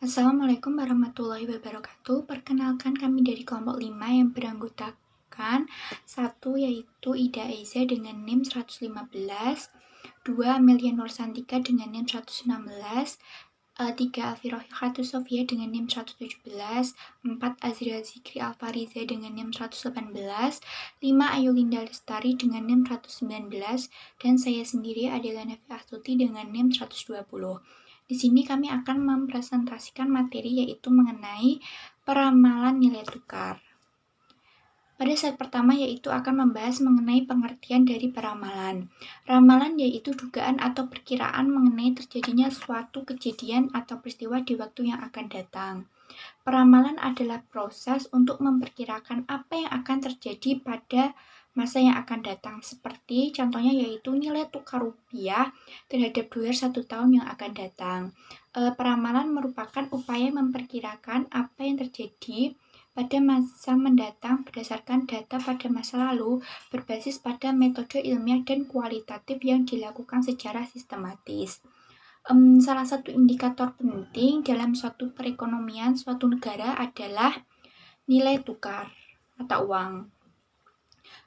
Assalamualaikum warahmatullahi wabarakatuh. Perkenalkan kami dari kelompok 5 yang beranggotakan 1 yaitu Ida Eza dengan NIM 115, 2 Amelia Nursantika dengan NIM 116, 3 Alfirohi Khatu Sofia dengan NIM 117, 4 Azria Zikri Alfariza dengan NIM 118, 5 Ayulinda Lestari dengan NIM 119, dan saya sendiri Adela Nafi Astuti dengan NIM 120. Di sini kami akan mempresentasikan materi yaitu mengenai peramalan nilai tukar. Pada slide pertama yaitu akan membahas mengenai pengertian dari peramalan. Ramalan yaitu dugaan atau perkiraan mengenai terjadinya suatu kejadian atau peristiwa di waktu yang akan datang. Peramalan adalah proses untuk memperkirakan apa yang akan terjadi pada masa yang akan datang, seperti contohnya yaitu nilai tukar rupiah terhadap dolar 1 tahun yang akan datang. Peramalan merupakan upaya memperkirakan apa yang terjadi pada masa mendatang berdasarkan data pada masa lalu berbasis pada metode ilmiah dan kualitatif yang dilakukan secara sistematis. Salah satu indikator penting dalam suatu perekonomian suatu negara adalah nilai tukar mata uang.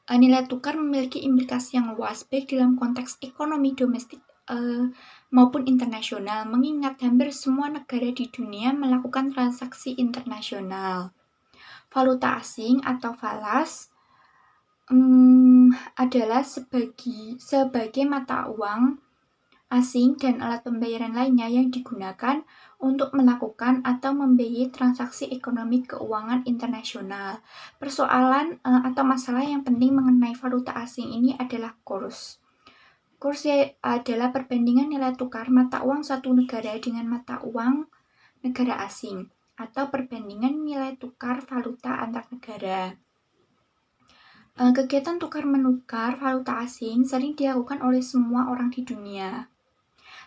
Nilai tukar memiliki implikasi yang luas baik dalam konteks ekonomi domestik maupun internasional, mengingat hampir semua negara di dunia melakukan transaksi internasional. Valuta asing atau falas adalah sebagai mata uang asing dan alat pembayaran lainnya yang digunakan untuk melakukan atau membiayai transaksi ekonomi keuangan internasional. Persoalan atau masalah yang penting mengenai valuta asing ini adalah kurs. Kurs adalah perbandingan nilai tukar mata uang suatu negara dengan mata uang negara asing atau perbandingan nilai tukar valuta antar negara. Kegiatan tukar-menukar valuta asing sering dilakukan oleh semua orang di dunia,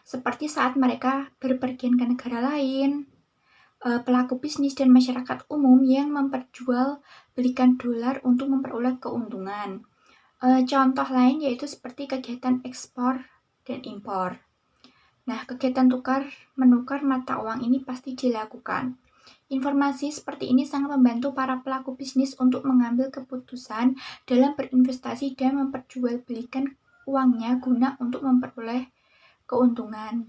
seperti saat mereka berpergian ke negara lain, pelaku bisnis dan masyarakat umum yang memperjualbelikan dolar untuk memperoleh keuntungan. Contoh lain yaitu seperti kegiatan ekspor dan impor. Nah, kegiatan tukar-menukar mata uang ini pasti dilakukan. Informasi seperti ini sangat membantu para pelaku bisnis untuk mengambil keputusan dalam berinvestasi dan memperjualbelikan uangnya guna untuk memperoleh keuntungan.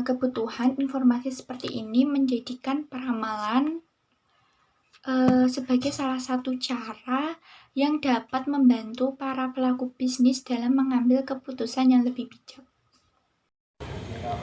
Kebutuhan informasi seperti ini menjadikan peramalan sebagai salah satu cara yang dapat membantu para pelaku bisnis dalam mengambil keputusan yang lebih bijak.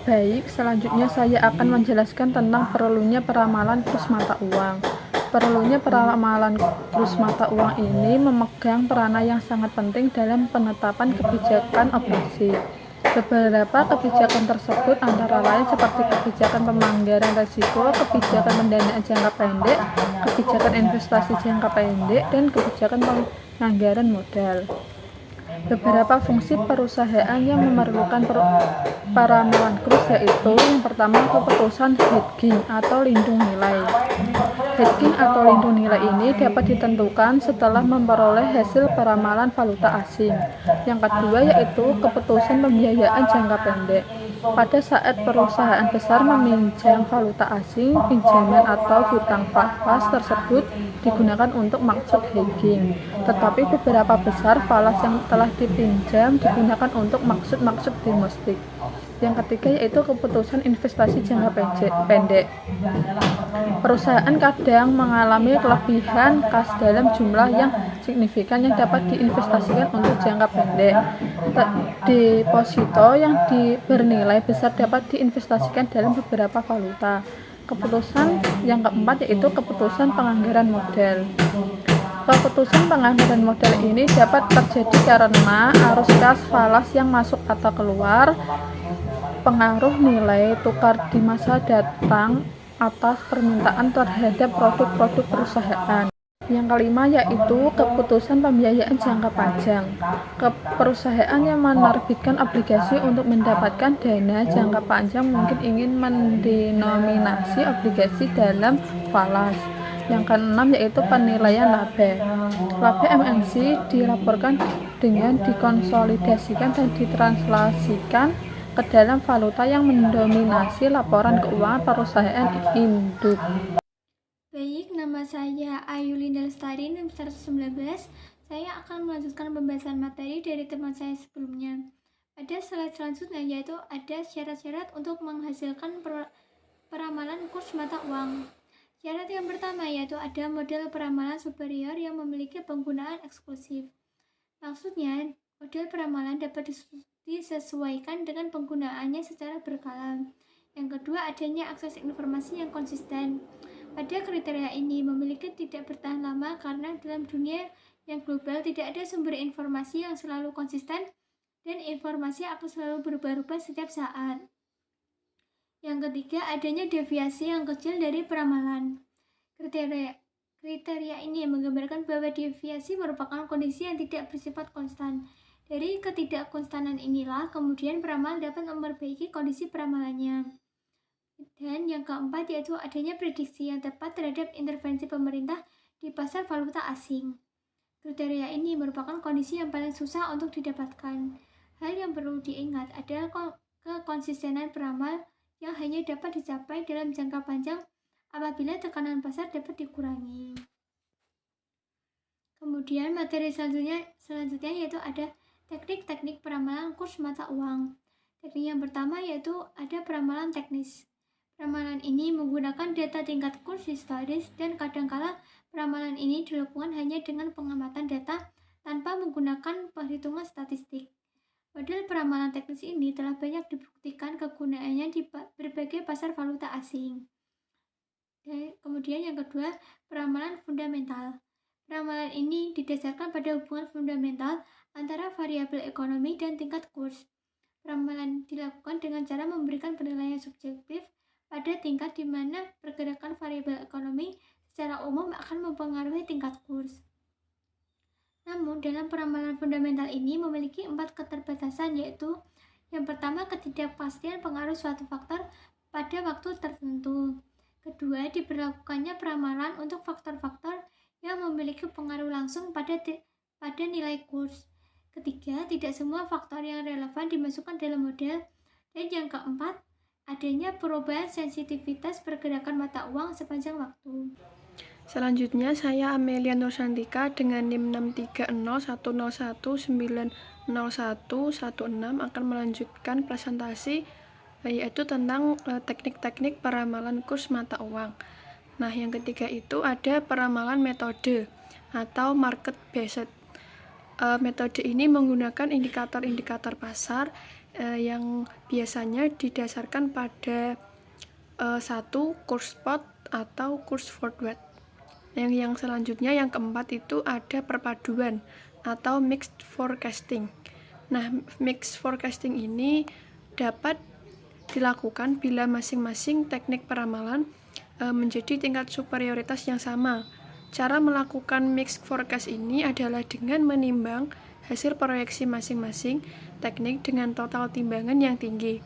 Baik, selanjutnya saya akan menjelaskan tentang perlunya peramalan kurs mata uang. Perlunya peramalan kurs mata uang ini memegang peranan yang sangat penting dalam penetapan kebijakan operasi. Beberapa kebijakan tersebut antara lain seperti kebijakan pemanggaran risiko, kebijakan pendanaan jangka pendek, kebijakan investasi jangka pendek, dan kebijakan penganggaran modal. Beberapa fungsi perusahaan yang memerlukan peramalan kurs yaitu yang pertama keputusan hedging atau lindung nilai. Hedging atau lindung nilai ini dapat ditentukan setelah memperoleh hasil peramalan valuta asing. Yang kedua yaitu keputusan pembiayaan jangka pendek. Pada saat perusahaan besar meminjam valuta asing, pinjaman atau hutang falas tersebut digunakan untuk maksud hedging. Tetapi beberapa besar falas yang telah dipinjam digunakan untuk maksud-maksud domestik. Yang ketiga yaitu keputusan investasi jangka pendek. Perusahaan kadang mengalami kelebihan kas dalam jumlah yang signifikan yang dapat diinvestasikan untuk jangka pendek. Deposito yang bernilai besar dapat diinvestasikan dalam beberapa valuta. Keputusan yang keempat yaitu keputusan penganggaran modal. Keputusan penganggaran modal ini dapat terjadi karena arus kas falas yang masuk atau keluar, pengaruh nilai tukar di masa datang atas permintaan terhadap produk-produk perusahaan. Yang kelima yaitu keputusan pembiayaan jangka panjang. Perusahaan yang menerbitkan obligasi untuk mendapatkan dana jangka panjang mungkin ingin mendenominasi obligasi dalam falas. Yang keenam yaitu penilaian laba. Laba MNC dilaporkan dengan dikonsolidasikan dan ditranslasikan ke dalam valuta yang mendominasi laporan keuangan perusahaan induk. Baik, nama saya Ayulinda Lestari, NIM 119. Saya akan melanjutkan pembahasan materi dari teman saya sebelumnya. Pada slide selanjutnya yaitu ada syarat-syarat untuk menghasilkan peramalan kurs mata uang. Syarat yang pertama yaitu ada model peramalan superior yang memiliki penggunaan eksklusif. Maksudnya, model peramalan dapat disesuaikan dengan penggunaannya secara berkala. Yang kedua, adanya akses informasi yang konsisten. Pada kriteria ini memiliki tidak bertahan lama karena dalam dunia yang global tidak ada sumber informasi yang selalu konsisten dan informasi akan selalu berubah-ubah setiap saat. Yang ketiga, adanya deviasi yang kecil dari peramalan. Kriteria ini menggambarkan bahwa deviasi merupakan kondisi yang tidak bersifat konstan. Dari ketidakkonstanan inilah kemudian peramal dapat memperbaiki kondisi peramalannya. Dan yang keempat yaitu adanya prediksi yang tepat terhadap intervensi pemerintah di pasar valuta asing. Kriteria ini merupakan kondisi yang paling susah untuk didapatkan. Hal yang perlu diingat adalah kekonsistenan peramal yang hanya dapat dicapai dalam jangka panjang apabila tekanan pasar dapat dikurangi. Kemudian materi selanjutnya yaitu ada teknik-teknik peramalan kurs mata uang. Teknik yang pertama yaitu ada peramalan teknis. Peramalan ini menggunakan data tingkat kurs historis dan kadangkala peramalan ini dilakukan hanya dengan pengamatan data tanpa menggunakan perhitungan statistik. Model peramalan teknis ini telah banyak dibuktikan kegunaannya di berbagai pasar valuta asing. Dan kemudian yang kedua, peramalan fundamental. Peramalan ini didasarkan pada hubungan fundamental antara variabel ekonomi dan tingkat kurs. Peramalan dilakukan dengan cara memberikan penilaian subjektif pada tingkat di mana pergerakan variabel ekonomi secara umum akan mempengaruhi tingkat kurs. Namun, dalam peramalan fundamental ini memiliki 4 keterbatasan yaitu yang pertama, ketidakpastian pengaruh suatu faktor pada waktu tertentu. Kedua, diberlakukannya peramalan untuk faktor-faktor yang memiliki pengaruh langsung pada nilai kurs. Ketiga, tidak semua faktor yang relevan dimasukkan dalam model. Dan yang keempat, adanya perubahan sensitivitas pergerakan mata uang sepanjang waktu. Selanjutnya, saya Amelia Nursantika dengan NIM 63010190116 akan melanjutkan presentasi yaitu tentang teknik-teknik peramalan kurs mata uang. Nah, yang ketiga itu ada peramalan metode atau market based. Metode ini menggunakan indikator-indikator pasar yang biasanya didasarkan pada satu kurs spot atau kurs forward. Yang selanjutnya yang keempat itu ada perpaduan atau mixed forecasting. Nah, mixed forecasting ini dapat dilakukan bila masing-masing teknik peramalan menjadi tingkat superioritas yang sama. Cara melakukan mixed forecast ini adalah dengan menimbang hasil proyeksi masing-masing teknik dengan total timbangan yang tinggi.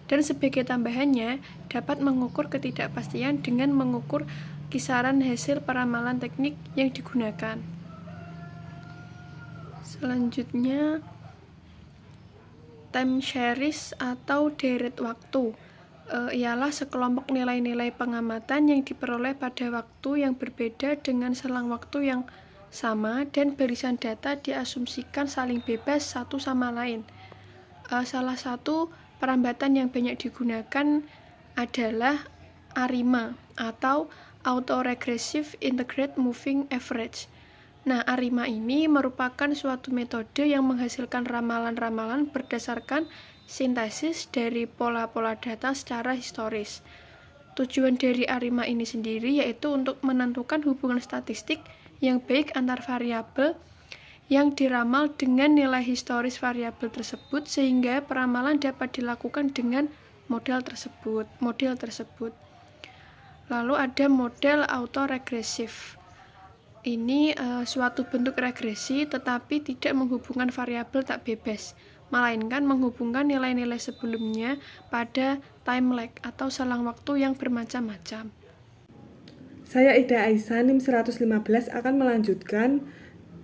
Dan sebagai tambahannya, dapat mengukur ketidakpastian dengan mengukur kisaran hasil peramalan teknik yang digunakan. Selanjutnya, time series atau deret waktu ialah sekelompok nilai-nilai pengamatan yang diperoleh pada waktu yang berbeda dengan selang waktu yang sama dan barisan data diasumsikan saling bebas satu sama lain. Salah satu perambatan yang banyak digunakan adalah ARIMA atau Autoregressive Integrated Moving Average. Nah, ARIMA ini merupakan suatu metode yang menghasilkan ramalan-ramalan berdasarkan sintesis dari pola-pola data secara historis. Tujuan dari ARIMA ini sendiri yaitu untuk menentukan hubungan statistik yang baik antar variabel yang diramal dengan nilai historis variabel tersebut sehingga peramalan dapat dilakukan dengan model tersebut. Lalu ada model autoregresif. Ini suatu bentuk regresi tetapi tidak menghubungkan variabel tak bebas, melainkan menghubungkan nilai-nilai sebelumnya pada time lag atau selang waktu yang bermacam-macam. Saya Ida Aisyah, NIM 115 akan melanjutkan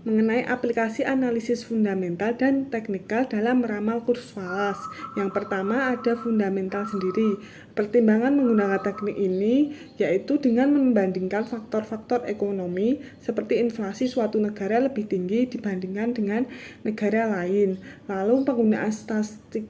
mengenai aplikasi analisis fundamental dan teknikal dalam meramal kurs falas. Yang pertama ada fundamental sendiri. Pertimbangan menggunakan teknik ini yaitu dengan membandingkan faktor-faktor ekonomi seperti inflasi suatu negara lebih tinggi dibandingkan dengan negara lain. Lalu penggunaan statistik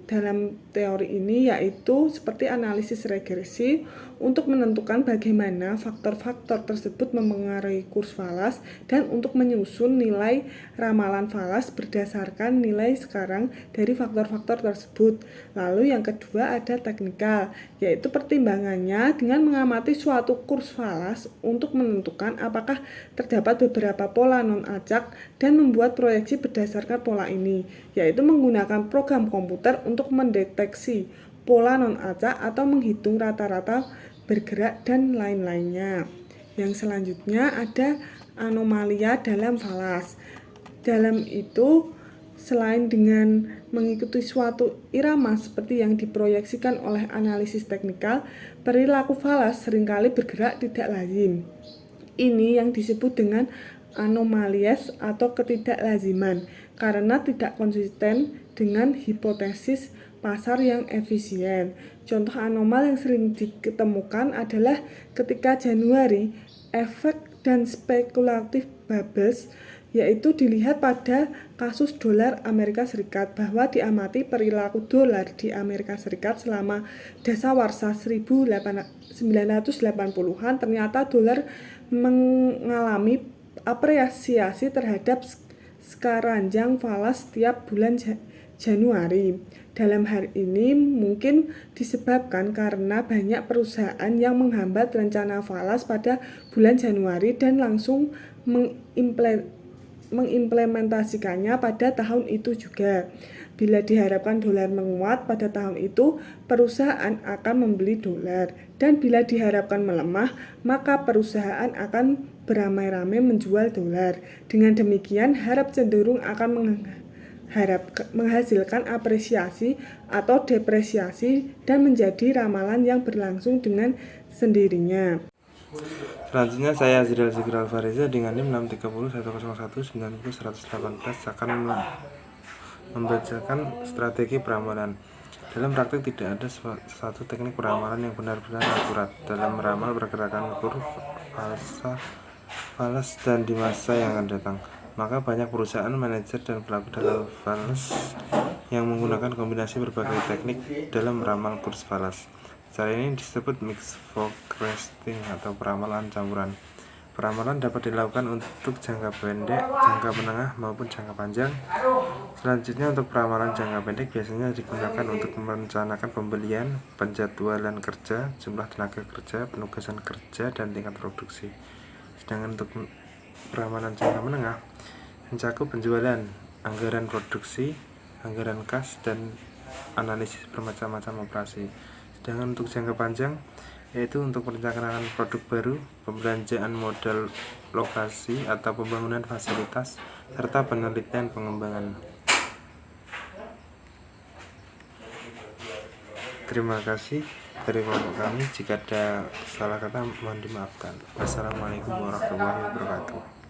dalam teori ini yaitu seperti analisis regresi untuk menentukan bagaimana faktor-faktor tersebut mempengaruhi kurs falas dan untuk menyusun nilai ramalan falas berdasarkan nilai sekarang dari faktor-faktor tersebut. Lalu yang kedua ada teknikal, yaitu pertimbangannya dengan mengamati suatu kurs falas untuk menentukan apakah terdapat beberapa pola non-acak dan membuat proyeksi berdasarkan pola ini, yaitu menggunakan program komputer untuk mendeteksi pola non-acak atau menghitung rata-rata bergerak dan lain-lainnya. Yang selanjutnya ada anomalia dalam falas. Dalam itu, selain dengan mengikuti suatu irama seperti yang diproyeksikan oleh analisis teknikal, perilaku falas seringkali bergerak tidak lazim. Ini yang disebut dengan anomalies atau ketidaklaziman karena tidak konsisten dengan hipotesis pasar yang efisien. Contoh anomal yang sering ditemukan adalah ketika Januari, efek dan spekulatif bubbles, yaitu dilihat pada kasus dolar Amerika Serikat bahwa diamati perilaku dolar di Amerika Serikat selama dasawarsa 1980-an ternyata dolar mengalami apresiasi terhadap sekeranjang falas setiap bulan Januari. Dalam hal ini mungkin disebabkan karena banyak perusahaan yang menghambat rencana falas pada bulan Januari dan langsung mengimplementasikannya pada tahun itu juga. Bila diharapkan dolar menguat pada tahun itu, perusahaan akan membeli dolar. Dan bila diharapkan melemah, maka perusahaan akan beramai-ramai menjual dolar. Dengan demikian, harap cenderung akan menghasilkan apresiasi atau depresiasi dan menjadi ramalan yang berlangsung dengan sendirinya. Selanjutnya saya Azril Zikral Fariza dengan NIM 630.101.90.118 akan membacakan strategi peramalan. Dalam praktik tidak ada satu teknik peramalan yang benar-benar akurat dalam meramal pergerakan kurva falas dan di masa yang akan datang. Maka banyak perusahaan, manajer, dan pelaku dalam falas yang menggunakan kombinasi berbagai teknik dalam meramal kurs falas. Cara ini disebut mixed forecasting atau peramalan campuran. Peramalan dapat dilakukan untuk jangka pendek, jangka menengah, maupun jangka panjang. Selanjutnya untuk peramalan jangka pendek biasanya digunakan untuk merencanakan pembelian, penjadwalan kerja, jumlah tenaga kerja, penugasan kerja, dan tingkat produksi. Sedangkan untuk peramalan jangka menengah mencakup penjualan, anggaran produksi, anggaran kas, dan analisis bermacam-macam operasi. Sedangkan untuk jangka panjang yaitu untuk perencanaan produk baru, pembelanjaan modal lokasi atau pembangunan fasilitas, serta penelitian pengembangan. Terima kasih dari kelompok kami. Jika ada salah kata mohon dimaafkan. Wassalamualaikum warahmatullahi wabarakatuh.